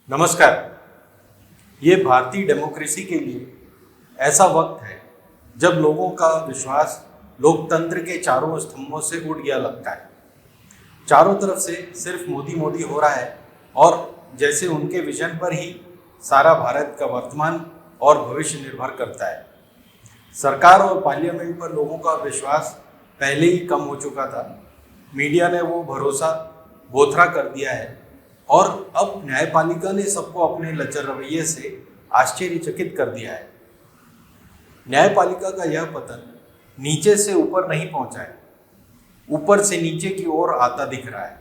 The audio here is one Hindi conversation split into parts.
नमस्कार। ये भारतीय डेमोक्रेसी के लिए ऐसा वक्त है जब लोगों का विश्वास लोकतंत्र के चारों स्तंभों से उठ गया लगता है। चारों तरफ से सिर्फ मोदी मोदी हो रहा है और जैसे उनके विजन पर ही सारा भारत का वर्तमान और भविष्य निर्भर करता है। सरकार और पार्लियामेंट पर लोगों का विश्वास पहले ही कम हो चुका था। मीडिया ने वो भरोसा बोथरा कर दिया है और अब न्यायपालिका ने सबको अपने लचर रवैये से आश्चर्यचकित कर दिया है। न्यायपालिका का यह पतन नीचे से ऊपर नहीं पहुंचा है, ऊपर से नीचे की ओर आता दिख रहा है।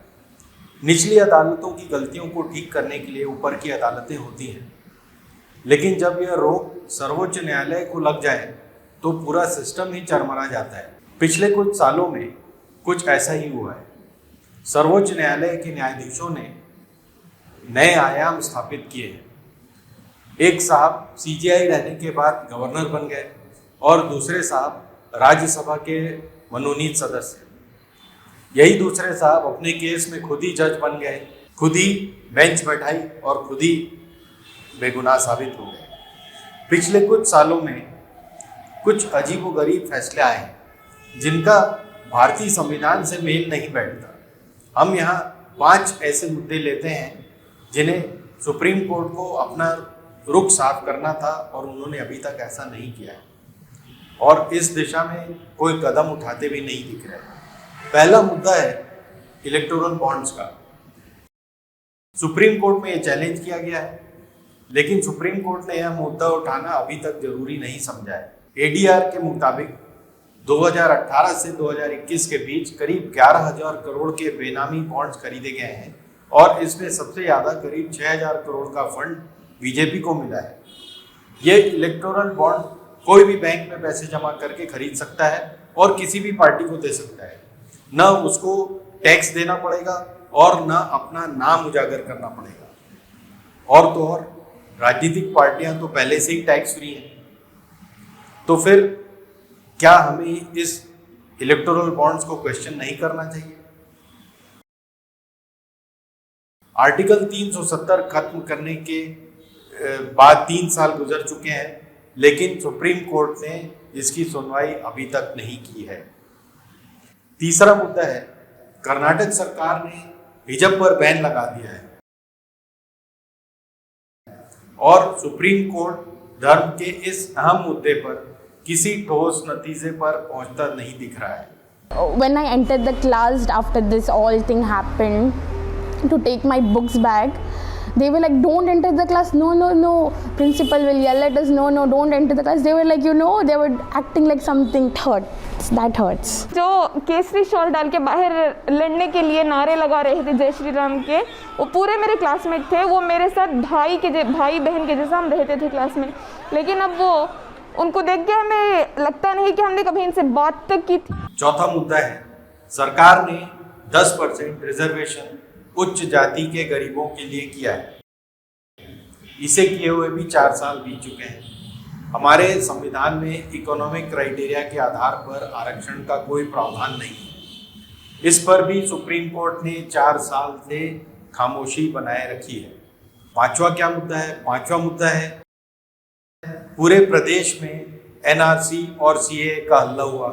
निचली अदालतों की गलतियों को ठीक करने के लिए ऊपर की अदालतें होती हैं, लेकिन जब यह रोक सर्वोच्च न्यायालय को लग जाए तो पूरा सिस्टम ही चरमरा जाता है। पिछले कुछ सालों में कुछ ऐसा ही हुआ है। सर्वोच्च न्यायालय के न्यायाधीशों ने नए आयाम स्थापित किए हैं। एक साहब सीजेआई रहने के बाद गवर्नर बन गए और दूसरे साहब राज्यसभा के मनोनीत सदस्य। यही दूसरे साहब अपने केस में खुद ही जज बन गए, खुद ही बेंच बैठाई और खुद ही बेगुनाह साबित हो गए। पिछले कुछ सालों में कुछ अजीबोगरीब फैसले आए हैं जिनका भारतीय संविधान से मेल नहीं बैठता। हम यहाँ 5 ऐसे मुद्दे लेते हैं जिन्हें सुप्रीम कोर्ट को अपना रुख साफ करना था और उन्होंने अभी तक ऐसा नहीं किया है और इस दिशा में कोई कदम उठाते भी नहीं दिख रहे। पहला मुद्दा है इलेक्टोरल बॉन्ड्स का। सुप्रीम कोर्ट में ये चैलेंज किया गया है, लेकिन सुप्रीम कोर्ट ने यह मुद्दा उठाना अभी तक जरूरी नहीं समझा है। एडीआर के मुताबिक 2018 से 2021 के बीच करीब 11,000 करोड़ के बेनामी बॉन्ड्स खरीदे गए हैं और इसमें सबसे ज़्यादा करीब 6,000 करोड़ का फंड बीजेपी को मिला है। ये इलेक्टोरल बॉन्ड कोई भी बैंक में पैसे जमा करके खरीद सकता है और किसी भी पार्टी को दे सकता है। न उसको टैक्स देना पड़ेगा और न अपना नाम उजागर करना पड़ेगा। और तो और राजनीतिक पार्टियां तो पहले से ही टैक्स फ्री हैं, तो फिर क्या हमें इस इलेक्टोरल बॉन्ड्स को क्वेश्चन नहीं करना चाहिए? आर्टिकल 370 खत्म करने के बाद 3 साल गुजर चुके हैं, लेकिन सुप्रीम कोर्ट ने इसकी सुनवाई अभी तक नहीं की है। तीसरा मुद्दा है कर्नाटक सरकार ने हिजाब पर बैन लगा दिया है और सुप्रीम कोर्ट धर्म के इस अहम मुद्दे पर किसी ठोस नतीजे पर पहुंचता नहीं दिख रहा है। When I entered the class after this all thing happened, to take my books back, they were like, don't enter the class, no, principal will yell at us, no, don't enter the class. They were like, they were acting like something that hurts. जो केसरी शॉल डाल के बाहर लड़ने के लिए नारे लगा रहे थे जय श्री राम के, वो पूरे मेरे क्लासमेट थे। वो मेरे साथ भाई बहन के जैसा हम रहते थे क्लास में, लेकिन अब वो उनको देख के हमें लगता नहीं कि हमने कभी इनसे बात तक की थी। चौथा मुद्दा है सरकार ने 10% रिजर्वेशन उच्च जाति के गरीबों के लिए किया है। इसे किए हुए भी 4 साल बीत चुके हैं। हमारे संविधान में इकोनॉमिक क्राइटेरिया के आधार पर आरक्षण का कोई प्रावधान नहीं है। इस पर भी सुप्रीम कोर्ट ने 4 साल से खामोशी बनाए रखी है। पांचवा मुद्दा है पूरे प्रदेश में एनआरसी और सीए का हल्ला हुआ।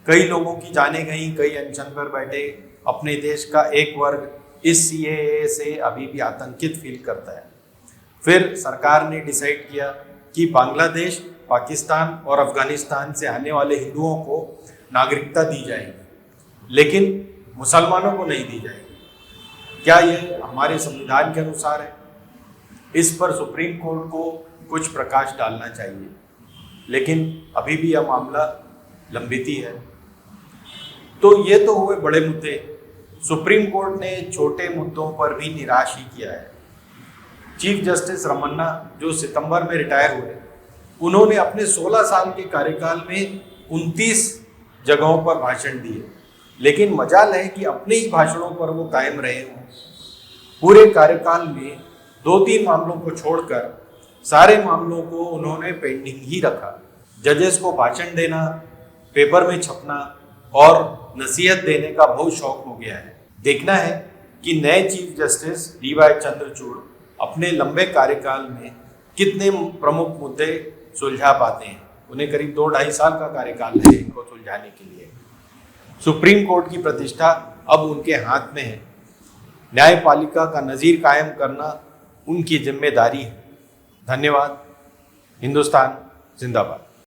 कई लोगों की जाने गई, कई अनशन पर बैठे। अपने देश का एक वर्ग इस सीएए से अभी भी आतंकित फील करता है। फिर सरकार ने डिसाइड किया कि बांग्लादेश, पाकिस्तान और अफगानिस्तान से आने वाले हिंदुओं को नागरिकता दी जाएगी, लेकिन मुसलमानों को नहीं दी जाएगी। क्या ये हमारे संविधान के अनुसार है? इस पर सुप्रीम कोर्ट को कुछ प्रकाश डालना चाहिए, लेकिन अभी भी यह मामला लंबित ही है। तो ये तो हुए बड़े मुद्दे। सुप्रीम कोर्ट ने छोटे मुद्दों पर भी निराश ही किया है। चीफ जस्टिस रमन्ना जो सितंबर में रिटायर हुए, उन्होंने अपने 16 साल के कार्यकाल में 29 जगहों पर भाषण दिए, लेकिन मजाल है कि अपने ही भाषणों पर वो कायम रहे हों। पूरे कार्यकाल में 2-3 मामलों को छोड़कर सारे मामलों को उन्होंने पेंडिंग ही रखा। जजेस को भाषण देना, पेपर में छपना और नसीहत देने का बहुत शौक हो गया है। देखना है कि नए चीफ जस्टिस डीवाई चंद्रचूड़ अपने लंबे कार्यकाल में कितने प्रमुख मुद्दे सुलझा पाते हैं। उन्हें करीब 2-2.5 साल का कार्यकाल है इनको सुलझाने के लिए। सुप्रीम कोर्ट की प्रतिष्ठा अब उनके हाथ में है। न्यायपालिका का नज़ीर कायम करना उनकी जिम्मेदारी है। धन्यवाद। हिंदुस्तान जिंदाबाद।